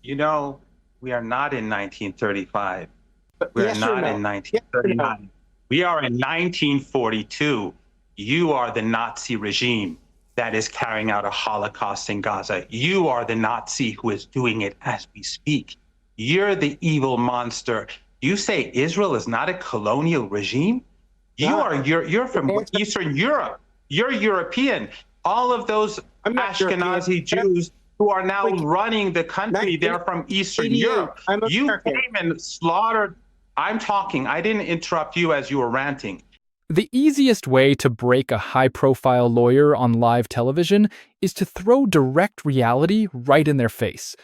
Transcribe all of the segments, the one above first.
You know, we are not in 1935. We are Yes or not no? in Yes or no? 1939. We are in 1942. You are the Nazi regime that is carrying out a Holocaust in Gaza. You are the Nazi who is doing it as we speak. You're the evil monster. You say Israel is not a colonial regime? You're from Eastern Europe. You're European. All of those I'm not European. Ashkenazi Jews who are now Like, running the country, they're from Eastern 88. Europe. I'm You American. came and slaughtered. I'm talking. I didn't interrupt you as you were ranting. The easiest way to break a high-profile lawyer on live television is to throw direct reality right in their face.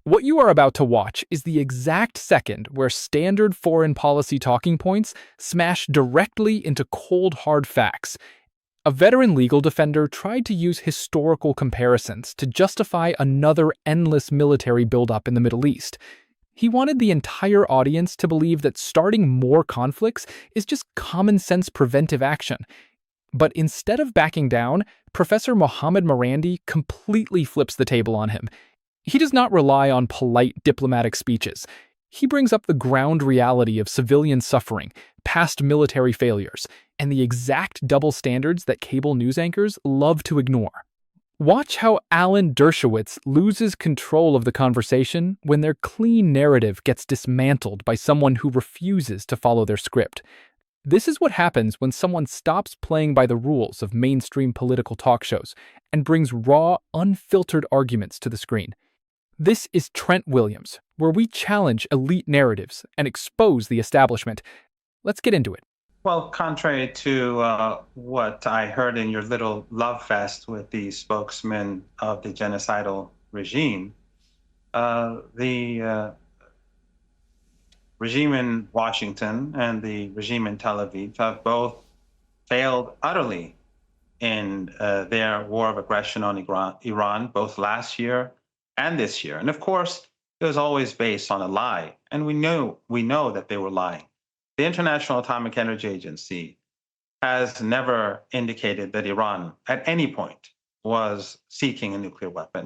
What you are about to watch is the exact second where standard foreign policy talking points smash directly into cold, hard facts. A veteran legal defender tried to use historical comparisons to justify another endless military buildup in the Middle East. He wanted the entire audience to believe that starting more conflicts is just common sense preventive action. But instead of backing down, Professor Mohammad Marandi completely flips the table on him. He does not rely on polite diplomatic speeches. He brings up the ground reality of civilian suffering, past military failures, and the exact double standards that cable news anchors love to ignore. Watch how Alan Dershowitz loses control of the conversation when their clean narrative gets dismantled by someone who refuses to follow their script. This is what happens when someone stops playing by the rules of mainstream political talk shows and brings raw, unfiltered arguments to the screen. This is Trent Williams, where we challenge elite narratives and expose the establishment. Let's get into it. Well, contrary to what I heard in your little love fest with the spokesman of the genocidal regime, the regime in Washington and the regime in Tel Aviv have both failed utterly in their war of aggression on Iran, both last year and this year. And of course, it was always based on a lie. And we know that they were lying. The International Atomic Energy Agency has never indicated that Iran at any point was seeking a nuclear weapon.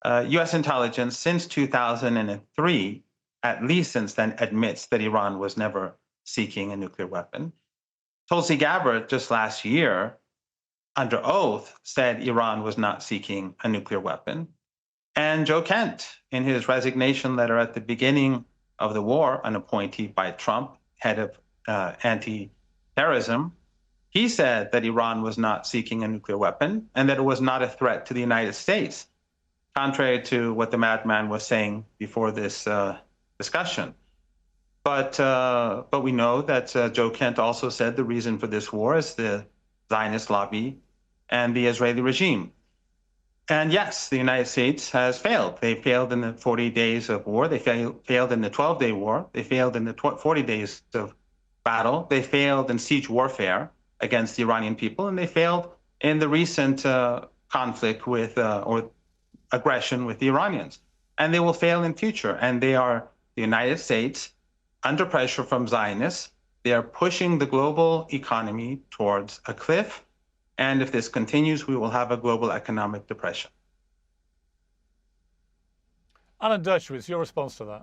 US intelligence since 2003, at least since then, admits that Iran was never seeking a nuclear weapon. Tulsi Gabbard just last year, under oath, said Iran was not seeking a nuclear weapon. And Joe Kent, in his resignation letter at the beginning of the war, an appointee by Trump, head of anti-terrorism, he said that Iran was not seeking a nuclear weapon and that it was not a threat to the United States, contrary to what the madman was saying before this discussion. But we know that Joe Kent also said the reason for this war is the Zionist lobby and the Israeli regime. And yes, the United States has failed. They failed in the 40 days of war. They failed in the 12-day war. They failed in the 40 days of battle. They failed in siege warfare against the Iranian people. And they failed in the recent conflict with or aggression with the Iranians. And they will fail in future. And they are, the United States, under pressure from Zionists, they are pushing the global economy towards a cliff. And if this continues, we will have a global economic depression. Alan Dershowitz, your response to that?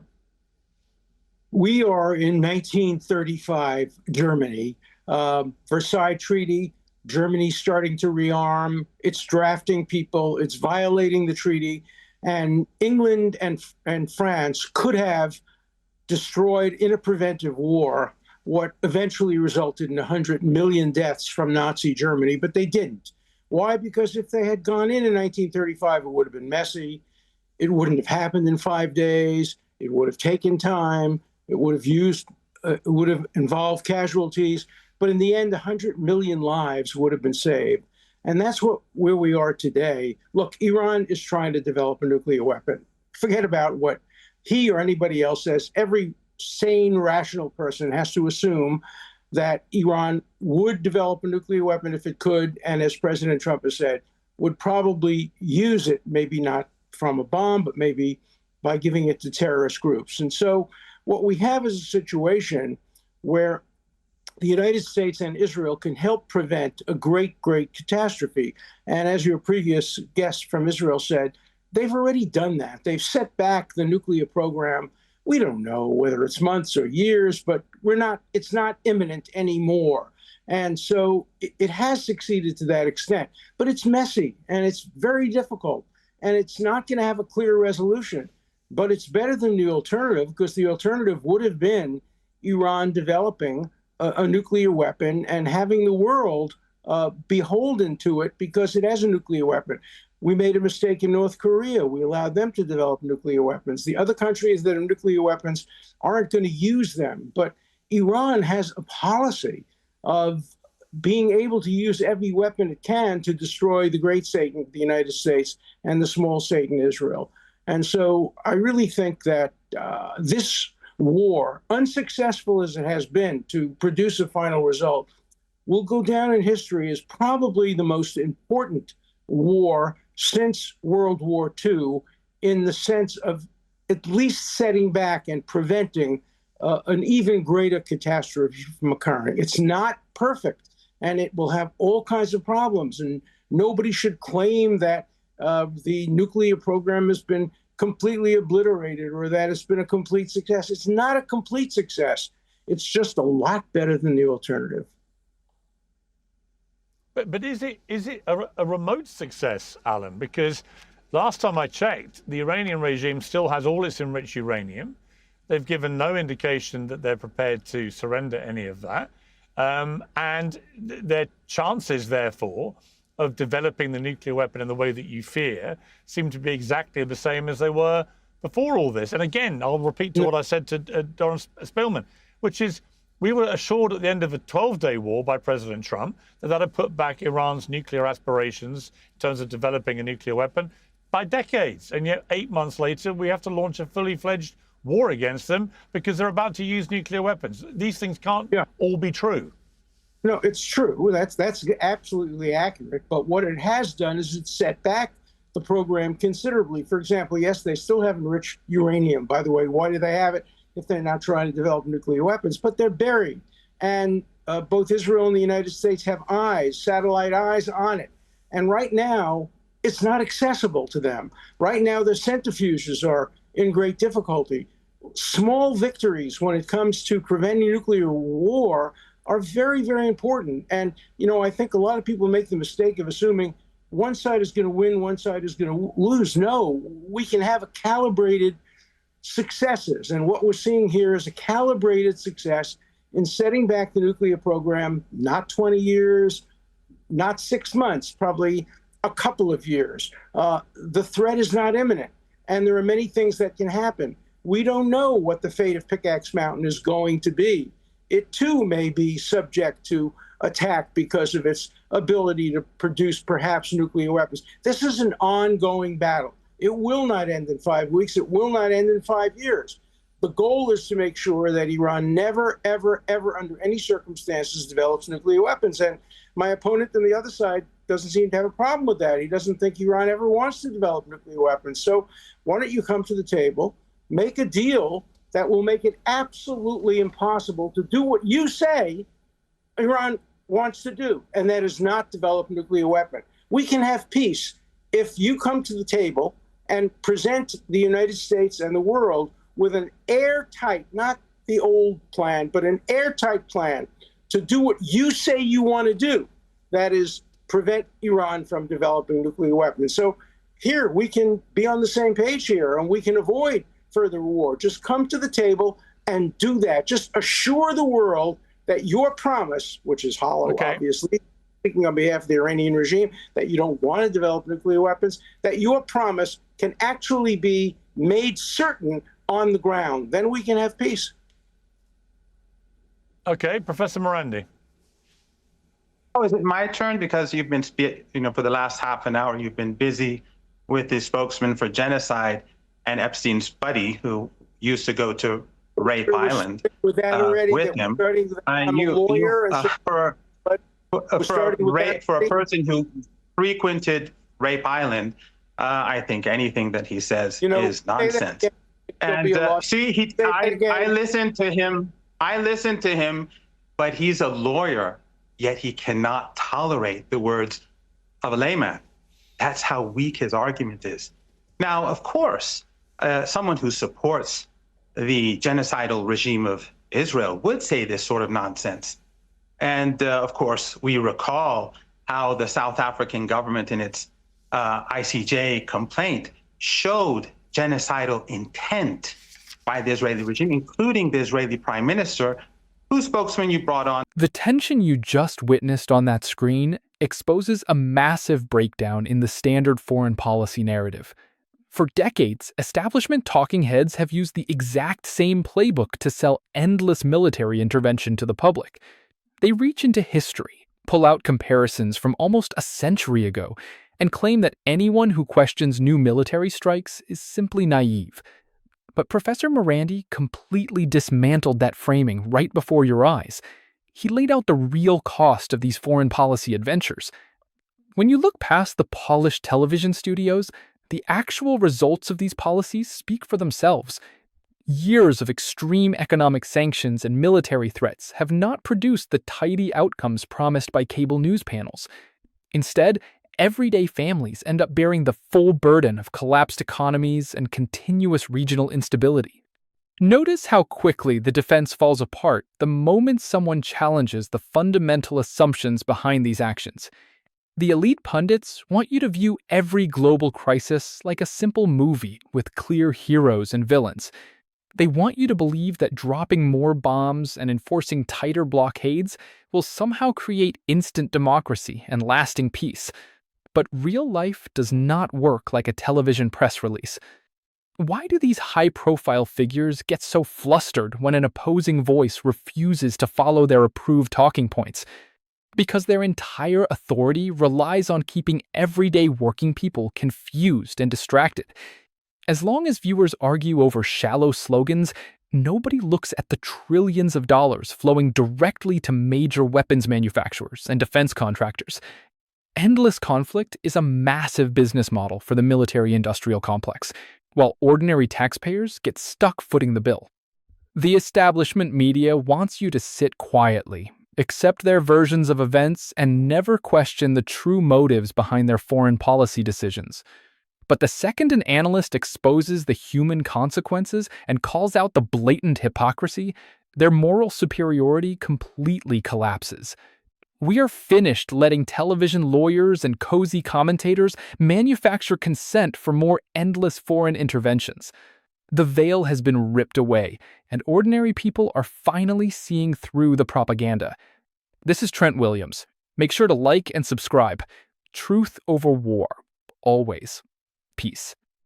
We are in 1935 Germany. Versailles Treaty, Germany starting to rearm. It's drafting people. It's violating the treaty. And England and France could have destroyed in a preventive war what eventually resulted in 100 million deaths from Nazi Germany, but they didn't. Why? Because if they had gone in 1935, it would have been messy. It wouldn't have happened in 5 days. It would have taken time. It would have involved casualties. But in the end, 100 million lives would have been saved. And that's where we are today. Look, Iran is trying to develop a nuclear weapon. Forget about what he or anybody else says. Every sane, rational person has to assume that Iran would develop a nuclear weapon if it could, and as President Trump has said, would probably use it, maybe not from a bomb, but maybe by giving it to terrorist groups. And so what we have is a situation where the United States and Israel can help prevent a great, great catastrophe. And as your previous guest from Israel said, they've already done that. They've set back the nuclear program. We don't know whether it's months or years, but it's not imminent anymore. And so it has succeeded to that extent, but it's messy and it's very difficult and it's not going to have a clear resolution. But it's better than the alternative, because the alternative would have been Iran developing a nuclear weapon and having the world beholden to it because it has a nuclear weapon. We made a mistake in North Korea. We allowed them to develop nuclear weapons. The other countries that have nuclear weapons aren't going to use them. But Iran has a policy of being able to use every weapon it can to destroy the great Satan, the United States, and the small Satan, Israel. And so I really think that this war, unsuccessful as it has been to produce a final result, will go down in history as probably the most important war since World War II, in the sense of at least setting back and preventing an even greater catastrophe from occurring. It's not perfect, and it will have all kinds of problems, and nobody should claim that the nuclear program has been completely obliterated or that it's been a complete success. It's not a complete success. It's just a lot better than the alternative. But is it a remote success, Alan? Because last time I checked, the Iranian regime still has all its enriched uranium. They've given no indication that they're prepared to surrender any of that. And their chances, therefore, of developing the nuclear weapon in the way that you fear seem to be exactly the same as they were before all this. And again, I'll repeat to what I said to Doran Spillman, which is, we were assured at the end of a 12-day war by President Trump that had put back Iran's nuclear aspirations in terms of developing a nuclear weapon by decades. And yet 8 months later, we have to launch a fully fledged war against them because they're about to use nuclear weapons. These things can't all be true. No, it's true. That's absolutely accurate. But what it has done is it's set back the program considerably. For example, yes, they still have enriched uranium. By the way, why do they have it if they're not trying to develop nuclear weapons? But they're buried. And both Israel and the United States have satellite eyes on it. And right now, it's not accessible to them. Right now, their centrifuges are in great difficulty. Small victories when it comes to preventing nuclear war are very, very important. And, I think a lot of people make the mistake of assuming one side is going to win, one side is going to lose. No, we can have a calibrated successes. And what we're seeing here is a calibrated success in setting back the nuclear program, not 20 years, not 6 months, probably a couple of years. The threat is not imminent, and there are many things that can happen. We don't know what the fate of Pickaxe Mountain is going to be. It too may be subject to attack because of its ability to produce perhaps nuclear weapons. This is an ongoing battle. It will not end in 5 weeks. It will not end in 5 years. The goal is to make sure that Iran never, ever, ever, under any circumstances, develops nuclear weapons. And my opponent on the other side doesn't seem to have a problem with that. He doesn't think Iran ever wants to develop nuclear weapons. So why don't you come to the table, make a deal that will make it absolutely impossible to do what you say Iran wants to do, and that is not develop a nuclear weapon. We can have peace if you come to the table and present the United States and the world with an airtight, not the old plan, but an airtight plan to do what you say you want to do. That is, prevent Iran from developing nuclear weapons. So here we can be on the same page here, and we can avoid further war. Just come to the table and do that. Just assure the world that your promise, which is hollow, obviously, speaking on behalf of the Iranian regime, that you don't want to develop nuclear weapons, that your promise can actually be made certain on the ground. Then we can have peace. Okay, Professor Marandi. Oh, is it my turn? Because you've been, for the last half an hour, you've been busy with the spokesman for genocide and Epstein's buddy, who used to go to Rape Island with him. For a person who frequented Rape Island, I think anything that he says is nonsense. And I listened to him, but he's a lawyer, yet he cannot tolerate the words of a layman. That's how weak his argument is. Now, of course, someone who supports the genocidal regime of Israel would say this sort of nonsense. And of course, we recall how the South African government in its ICJ complaint showed genocidal intent by the Israeli regime, including the Israeli prime minister, whose spokesman you brought on. The tension you just witnessed on that screen exposes a massive breakdown in the standard foreign policy narrative. For decades, establishment talking heads have used the exact same playbook to sell endless military intervention to the public. They reach into history, pull out comparisons from almost a century ago, and claim that anyone who questions new military strikes is simply naive. But Professor Marandi completely dismantled that framing right before your eyes. He laid out the real cost of these foreign policy adventures. When you look past the polished television studios, the actual results of these policies speak for themselves. Years of extreme economic sanctions and military threats have not produced the tidy outcomes promised by cable news panels. Instead, everyday families end up bearing the full burden of collapsed economies and continuous regional instability. Notice how quickly the defense falls apart the moment someone challenges the fundamental assumptions behind these actions. The elite pundits want you to view every global crisis like a simple movie with clear heroes and villains. They want you to believe that dropping more bombs and enforcing tighter blockades will somehow create instant democracy and lasting peace. But real life does not work like a television press release. Why do these high-profile figures get so flustered when an opposing voice refuses to follow their approved talking points? Because their entire authority relies on keeping everyday working people confused and distracted. As long as viewers argue over shallow slogans, nobody looks at the trillions of dollars flowing directly to major weapons manufacturers and defense contractors. Endless conflict is a massive business model for the military-industrial complex, while ordinary taxpayers get stuck footing the bill. The establishment media wants you to sit quietly, accept their versions of events, and never question the true motives behind their foreign policy decisions. But the second an analyst exposes the human consequences and calls out the blatant hypocrisy, their moral superiority completely collapses. We are finished letting television lawyers and cozy commentators manufacture consent for more endless foreign interventions. The veil has been ripped away, and ordinary people are finally seeing through the propaganda. This is Trent Williams. Make sure to like and subscribe. Truth over war. Always. Peace.